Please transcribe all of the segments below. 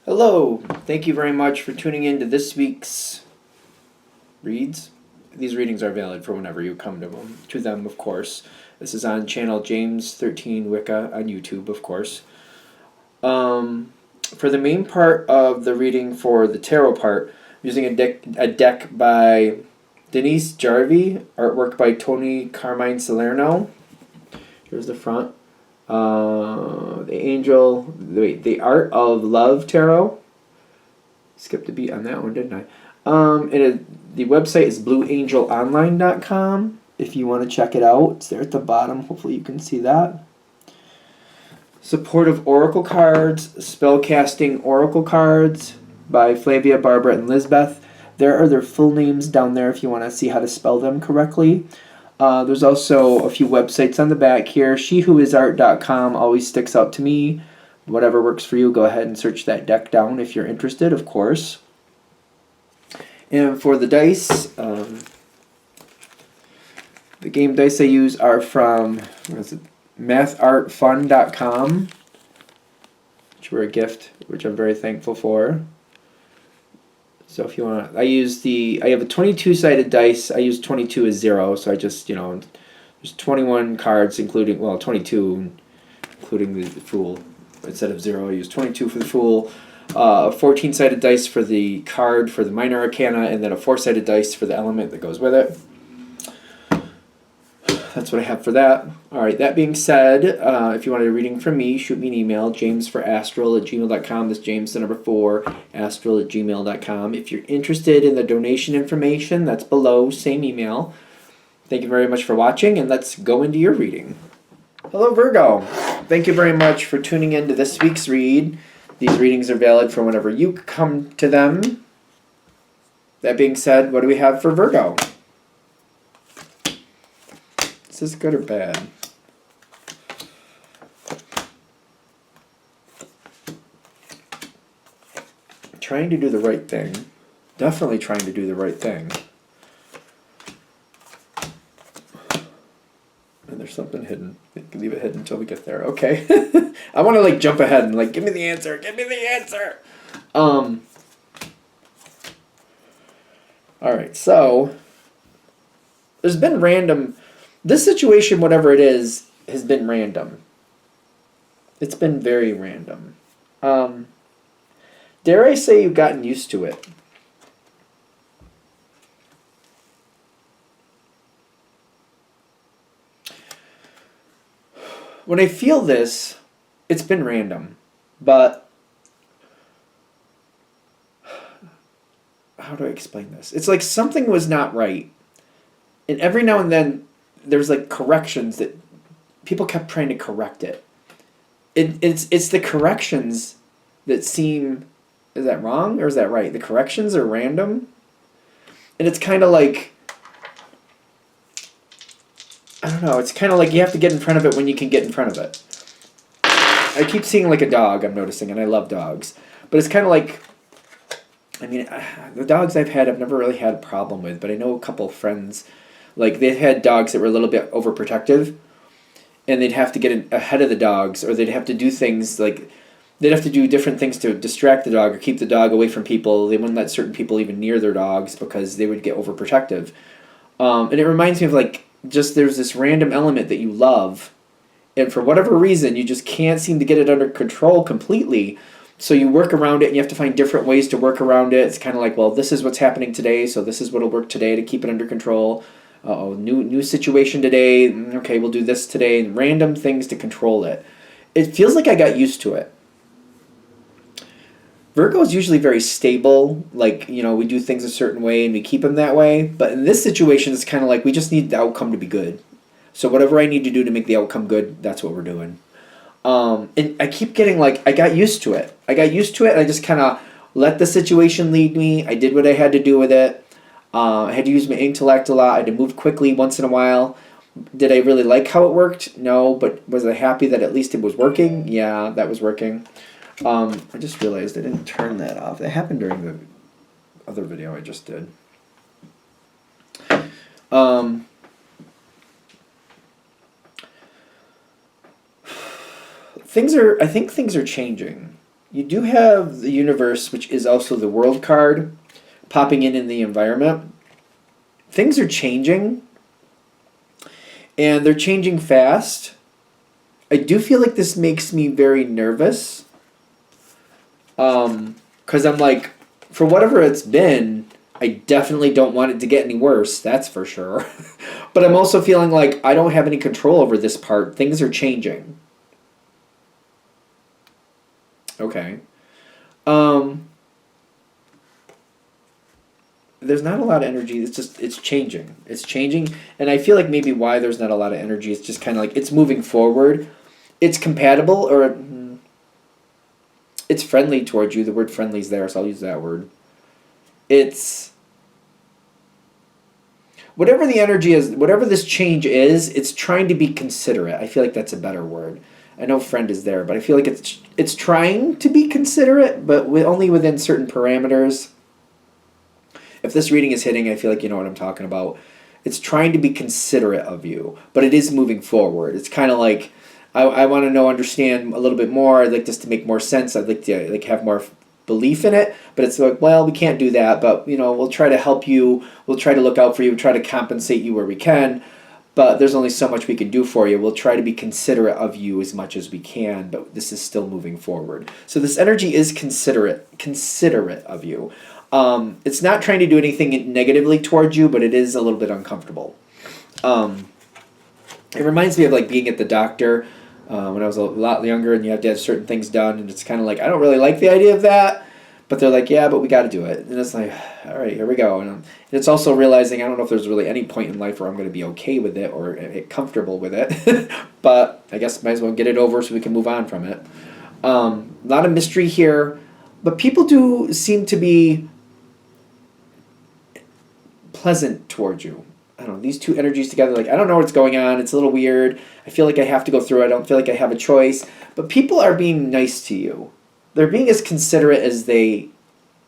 Hello, thank you very much for tuning in to this week's reads. These readings are valid for whenever you come to them, of course. This is on channel James 13 Wicca on YouTube, of course. For the main part of the reading for the tarot part, I'm using a deck by Denise Jarvie, artwork by Tony Carmine Salerno. Here's the front. The Art of Love Tarot. Skipped a beat on that one, didn't I? The website is blueangelonline.com if you want to check it out. It's there at the bottom. Hopefully you can see that. Supportive Oracle Cards, Spellcasting Oracle Cards by Flavia, Barbara, and Lisbeth. There are their full names down there if you want to see how to spell them correctly. There's also a few websites on the back here. SheWhoIsArt.com always sticks out to me. Whatever works for you, go ahead and search that deck down if you're interested, of course. And for the dice, the game dice I use are from MathArtFun.com, which were a gift, which I'm very thankful for. So if you want, I have a 22-sided dice. I use 22 as 0, so I just, there's 21 cards, 22, including the Fool. Instead of 0, I use 22 for the Fool. 14-sided dice for the card for the Minor Arcana, and then a 4-sided dice for the element that goes with it. That's what I have for that. Alright, that being said, if you want a reading from me, shoot me an email, jamesforastral@gmail.com. That's James, the number 4, astral@gmail.com. If you're interested in the donation information, that's below, same email. Thank you very much for watching, and let's go into your reading. Hello, Virgo. Thank you very much for tuning in to this week's read. These readings are valid for whenever you come to them. That being said, what do we have for Virgo? Is this good or bad? Trying to do the right thing. Definitely trying to do the right thing. And there's something hidden. Leave it hidden until we get there. Okay. I want to jump ahead and give me the answer. Give me the answer. Alright, so there's been random. This situation, whatever it is, has been random. It's been very random. Dare I say you've gotten used to it? When I feel this, it's been random. But how do I explain this? It's like something was not right. And every now and then, there's corrections that people kept trying to correct it. It's the corrections that seem, is that wrong or is that right? The corrections are random, and it's kind of I don't know. It's kind of you have to get in front of it when you can get in front of it. I keep seeing a dog. I'm noticing, and I love dogs, but it's kind of the dogs I've had, I've never really had a problem with, but I know a couple of friends. They've had dogs that were a little bit overprotective, and they'd have to get ahead of the dogs, or they'd have to do things they'd have to do different things to distract the dog or keep the dog away from people. They wouldn't let certain people even near their dogs because they would get overprotective. And it reminds me of just there's this random element that you love, and for whatever reason you just can't seem to get it under control completely. So you work around it, and you have to find different ways to work around it. It's kind of well, this is what's happening today, so this is what'll work today to keep it under control. New situation today. Okay, we'll do this today. And random things to control it. It feels like I got used to it. Virgo is usually very stable. We do things a certain way and we keep them that way. But in this situation, it's kind of we just need the outcome to be good. So whatever I need to do to make the outcome good, that's what we're doing. And I keep getting I got used to it. I just kind of let the situation lead me. I did what I had to do with it. I had to use my intellect a lot. I had to move quickly once in a while. Did I really like how it worked? No, but was I happy that at least it was working? Yeah, that was working. I just realized I didn't turn that off. That happened during the other video I just did. I think things are changing. you do have the universe, which is also the world card, popping in the environment. Things are changing, and they're changing fast. I do feel like this makes me very nervous. Because I'm like, for whatever it's been, I definitely don't want it to get any worse, that's for sure. But I'm also feeling like I don't have any control over this part. Things are changing. Okay. There's not a lot of energy. It's changing. It's changing. And I feel like maybe why there's not a lot of energy is just kind of like it's moving forward. It's compatible, or it's friendly towards you. The word friendly is there, so I'll use that word. It's whatever the energy is, whatever this change is, it's trying to be considerate. I feel like that's a better word. I know friend is there, but I feel like it's trying to be considerate, but only within certain parameters. If this reading is hitting, I feel like you know what I'm talking about. It's trying to be considerate of you, but it is moving forward. It's kind of like, I want to understand a little bit more. I'd like this to make more sense. I'd like to have more belief in it, but it's like, well, we can't do that, but we'll try to help you. We'll try to look out for you, try to compensate you where we can, but there's only so much we can do for you. We'll try to be considerate of you as much as we can, but this is still moving forward. So this energy is considerate of you. It's not trying to do anything negatively towards you, but it is a little bit uncomfortable. It reminds me of like being at the doctor when I was a lot younger, and you have to have certain things done, and it's kind of like, I don't really like the idea of that, but they're like, yeah, but we got to do it. And it's like, all right, here we go. And it's also realizing I don't know if there's really any point in life where I'm going to be okay with it or comfortable with it, but I guess might as well get it over so we can move on from it. A lot of mystery here, but people do seem to be pleasant towards you. I don't know, these two energies together, like, I don't know what's going on. It's a little weird. I feel like I have to go through it. I don't feel like I have a choice. But people are being nice to you. They're being as considerate as they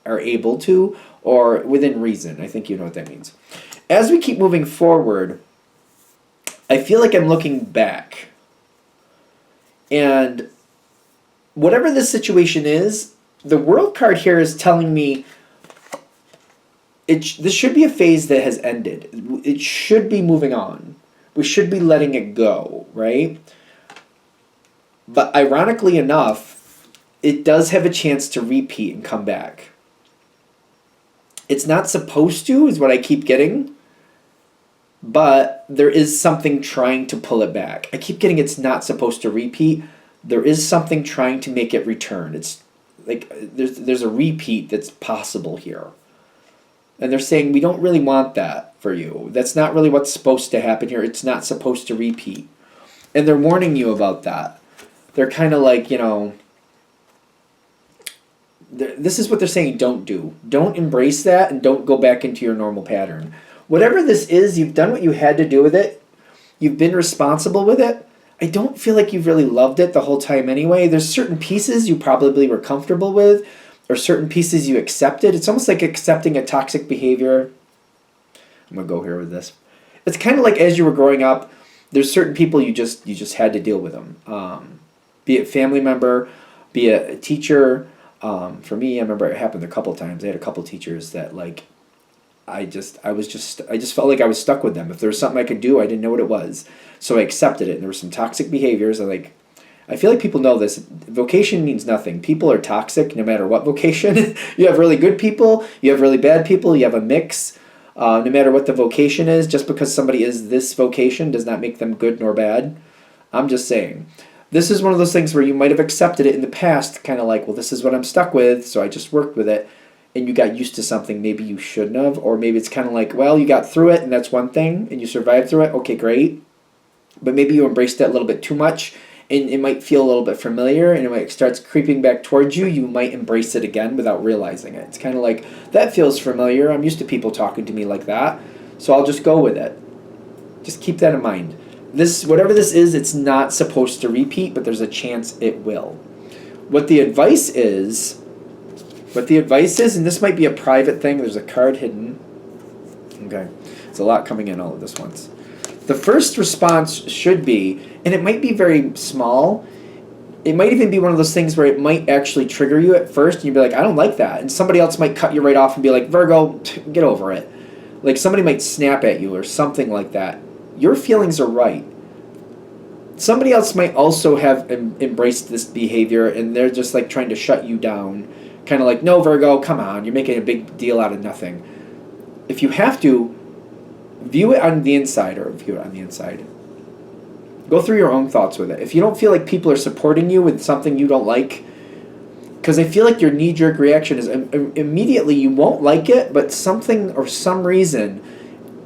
are able to, or within reason. I think you know what that means. As we keep moving forward, I feel like I'm looking back. And whatever this situation is, the world card here is telling me this should be a phase that has ended. It should be moving on. We should be letting it go, right? But ironically enough, it does have a chance to repeat and come back. It's not supposed to, is what I keep getting. But there is something trying to pull it back. I keep getting it's not supposed to repeat. There is something trying to make it return. It's like there's a repeat that's possible here. And they're saying, we don't really want that for you. That's not really what's supposed to happen here. It's not supposed to repeat. And they're warning you about that. They're kind of like, this is what they're saying don't do. Don't embrace that and don't go back into your normal pattern. Whatever this is, you've done what you had to do with it. You've been responsible with it. I don't feel like you've really loved it the whole time anyway. There's certain pieces you probably were comfortable with, or certain pieces you accepted. It's almost like accepting a toxic behavior. I'm going to go here with this. It's kind of like as you were growing up, there's certain people you just had to deal with them. Be it family member, be it a teacher. For me, I remember it happened a couple times. I had a couple teachers that like, I just felt like I was stuck with them. If there was something I could do, I didn't know what it was. So I accepted it. And there were some toxic behaviors. I feel like people know this. Vocation means nothing. People are toxic no matter what vocation. You have really good people. You have really bad people. You have a mix. No matter what the vocation is, just because somebody is this vocation does not make them good nor bad. I'm just saying. This is one of those things where you might have accepted it in the past, kind of like, well, this is what I'm stuck with, so I just worked with it. And you got used to something maybe you shouldn't have. Or maybe it's kind of like, well, you got through it and that's one thing. And you survived through it. Okay, great. But maybe you embraced it a little bit too much. And it might feel a little bit familiar, and when it starts creeping back towards you, you might embrace it again without realizing it. It's kind of like, that feels familiar. I'm used to people talking to me like that, so I'll just go with it. Just keep that in mind. Whatever this is, it's not supposed to repeat, but there's a chance it will. What the advice is, and this might be a private thing, there's a card hidden. Okay, it's a lot coming in all of this once. The first response should be, and it might be very small, it might even be one of those things where it might actually trigger you at first, and you'd be like, I don't like that. And somebody else might cut you right off and be like, Virgo, get over it. Like somebody might snap at you or something like that. Your feelings are right. Somebody else might also have embraced this behavior, and they're just like trying to shut you down. Kind of like, no, Virgo, come on, you're making a big deal out of nothing. If you have to, view it on the inside. Go through your own thoughts with it. If you don't feel like people are supporting you with something you don't like, because I feel like your knee-jerk reaction is immediately you won't like it, but something or some reason,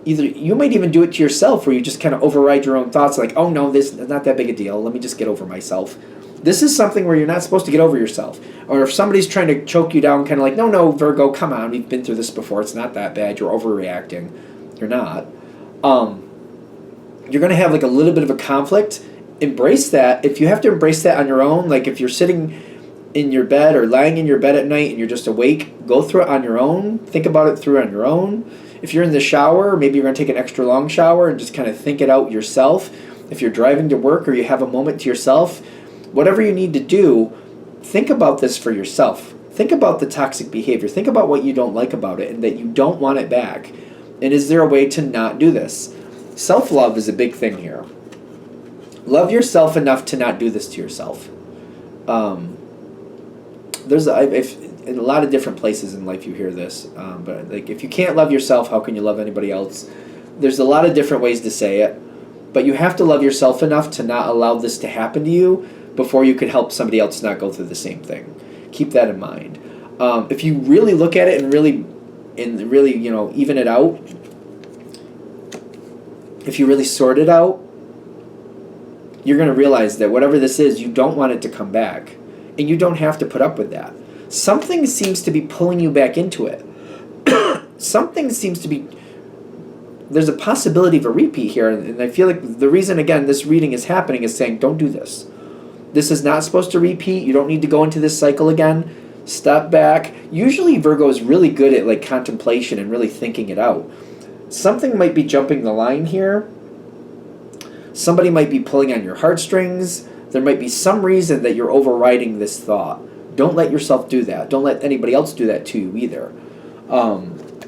either you might even do it to yourself where you just kind of override your own thoughts like, oh no, this is not that big a deal. Let me just get over myself. This is something where you're not supposed to get over yourself. Or if somebody's trying to choke you down, kind of like, no, Virgo, come on. We've been through this before. It's not that bad. You're overreacting. You're not. You're going to have like a little bit of a conflict. Embrace that. If you have to embrace that on your own, like if you're sitting in your bed or lying in your bed at night and you're just awake, go through it on your own. Think about it through on your own. If you're in the shower, maybe you're going to take an extra long shower and just kind of think it out yourself. If you're driving to work or you have a moment to yourself, whatever you need to do, think about this for yourself. Think about the toxic behavior. Think about what you don't like about it and that you don't want it back. And is there a way to not do this? Self-love is a big thing here. Love yourself enough to not do this to yourself. In a lot of different places in life you hear this, but like if you can't love yourself, how can you love anybody else? There's a lot of different ways to say it, but you have to love yourself enough to not allow this to happen to you before you could help somebody else not go through the same thing. Keep that in mind. If you really look at it and really even it out, if you really sort it out, you're going to realize that whatever this is, you don't want it to come back. And you don't have to put up with that. Something seems to be pulling you back into it. Something seems to be... There's a possibility of a repeat here. And I feel like the reason, again, this reading is happening is saying, don't do this. This is not supposed to repeat. You don't need to go into this cycle again. Step back. Usually Virgo is really good at like contemplation and really thinking it out. Something might be jumping the line here. Somebody might be pulling on your heartstrings. There might be some reason that you're overriding this thought. Don't let yourself do that. Don't let anybody else do that to you either.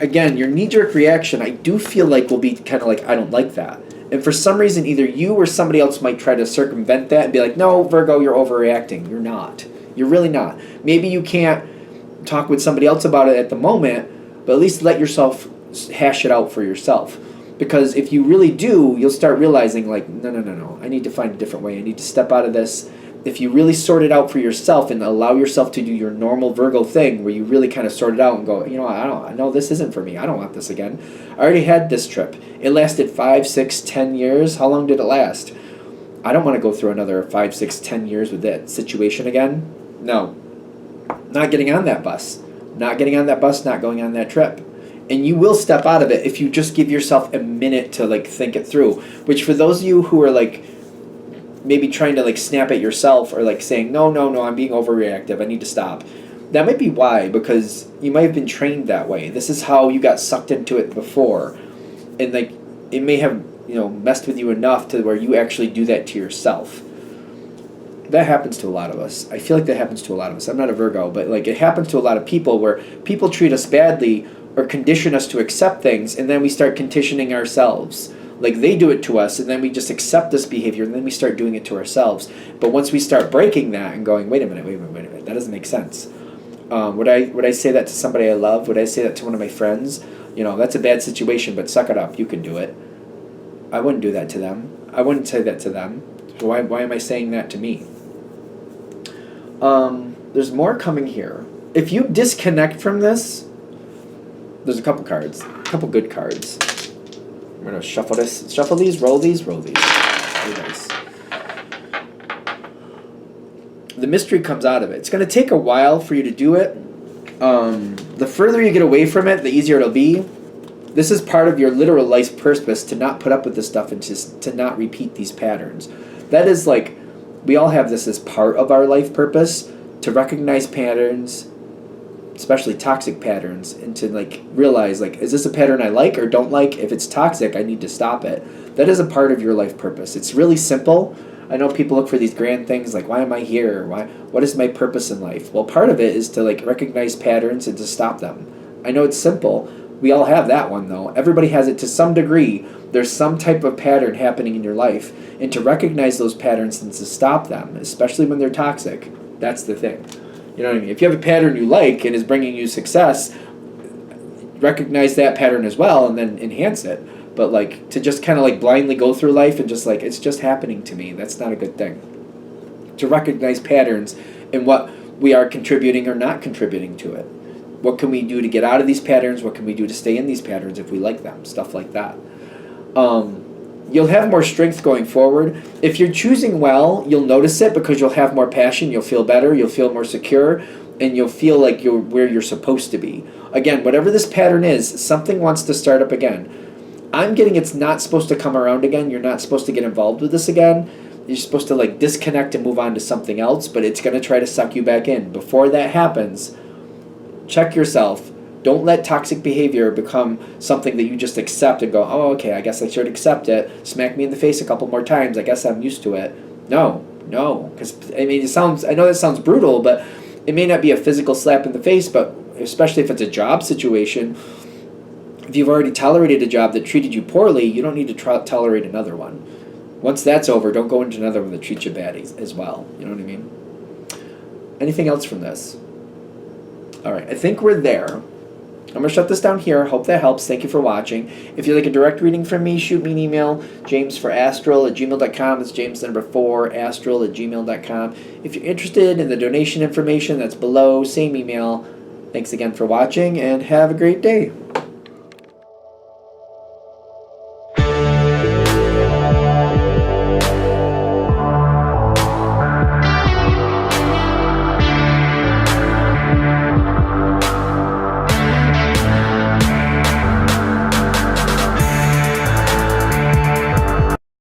Again, your knee-jerk reaction, I do feel like will be kind of like, I don't like that. And for some reason, either you or somebody else might try to circumvent that and be like, no, Virgo, you're overreacting. You're not. You're really not. Maybe you can't talk with somebody else about it at the moment, but at least let yourself hash it out for yourself. Because if you really do, you'll start realizing like, no, I need to find a different way. I need to step out of this. If you really sort it out for yourself and allow yourself to do your normal Virgo thing where you really kind of sort it out and go, I know this isn't for me. I don't want this again. I already had this trip. It lasted 5, 6, 10 years. How long did it last? I don't want to go through another 5, 6, 10 years with that situation again. No. Not getting on that bus. Not getting on that bus, not going on that trip. And you will step out of it if you just give yourself a minute to like think it through. Which for those of you who are like maybe trying to like snap at yourself or like saying, no, I'm being overreactive, I need to stop. That might be why, because you might have been trained that way. This is how you got sucked into it before. And like it may have, messed with you enough to where you actually do that to yourself. That happens to a lot of us. I feel like that happens to a lot of us. I'm not a Virgo, but like it happens to a lot of people where people treat us badly or condition us to accept things, and then we start conditioning ourselves. Like they do it to us, and then we just accept this behavior, and then we start doing it to ourselves. But once we start breaking that and going, wait a minute, that doesn't make sense. Would I say that to somebody I love? Would I say that to one of my friends? That's a bad situation, but suck it up. You can do it. I wouldn't do that to them. I wouldn't say that to them. So why am I saying that to me? There's more coming here. If you disconnect from this, there's a couple cards. A couple good cards. I'm going to shuffle this. Shuffle these, roll these, roll these. Very nice. The mystery comes out of it. It's going to take a while for you to do it. The further you get away from it, the easier it'll be. This is part of your literal life purpose, to not put up with this stuff and to not repeat these patterns. That is like, we all have this as part of our life purpose, to recognize patterns, especially toxic patterns, and to like realize like, is this a pattern I like or don't like? If it's toxic, I need to stop it. That is a part of your life purpose. It's really simple. I know people look for these grand things like, why am I here? What is my purpose in life? Well, part of it is to like recognize patterns and to stop them. I know it's simple. We all have that one though. Everybody has it to some degree. There's some type of pattern happening in your life, and to recognize those patterns and to stop them, especially when they're toxic, that's the thing. You know what I mean? If you have a pattern you like and is bringing you success, recognize that pattern as well and then enhance it. But like to just kind of like blindly go through life and just like it's just happening to me, that's not a good thing. To recognize patterns and what we are contributing or not contributing to it. What can we do to get out of these patterns? What can we do to stay in these patterns if we like them? Stuff like that. You'll have more strength going forward. If you're choosing well, you'll notice it because you'll have more passion, you'll feel better, you'll feel more secure, and you'll feel like you're where you're supposed to be. Again, whatever this pattern is, something wants to start up again. I'm getting it's not supposed to come around again. You're not supposed to get involved with this again. You're supposed to like disconnect and move on to something else, but it's going to try to suck you back in. Before that happens, check yourself. Don't let toxic behavior become something that you just accept and go, oh, okay, I guess I should accept it. Smack me in the face a couple more times. I guess I'm used to it. No. Because, I mean, I know that sounds brutal, but it may not be a physical slap in the face, but especially if it's a job situation, if you've already tolerated a job that treated you poorly, you don't need to tolerate another one. Once that's over, don't go into another one that treats you bad as well. You know what I mean? Anything else from this? All right, I think we're there. I'm going to shut this down here. Hope that helps. Thank you for watching. If you'd like a direct reading from me, shoot me an email, jamesforastral@gmail.com. It's james4astral@gmail.com. If you're interested in the donation information, that's below. Same email. Thanks again for watching, and have a great day.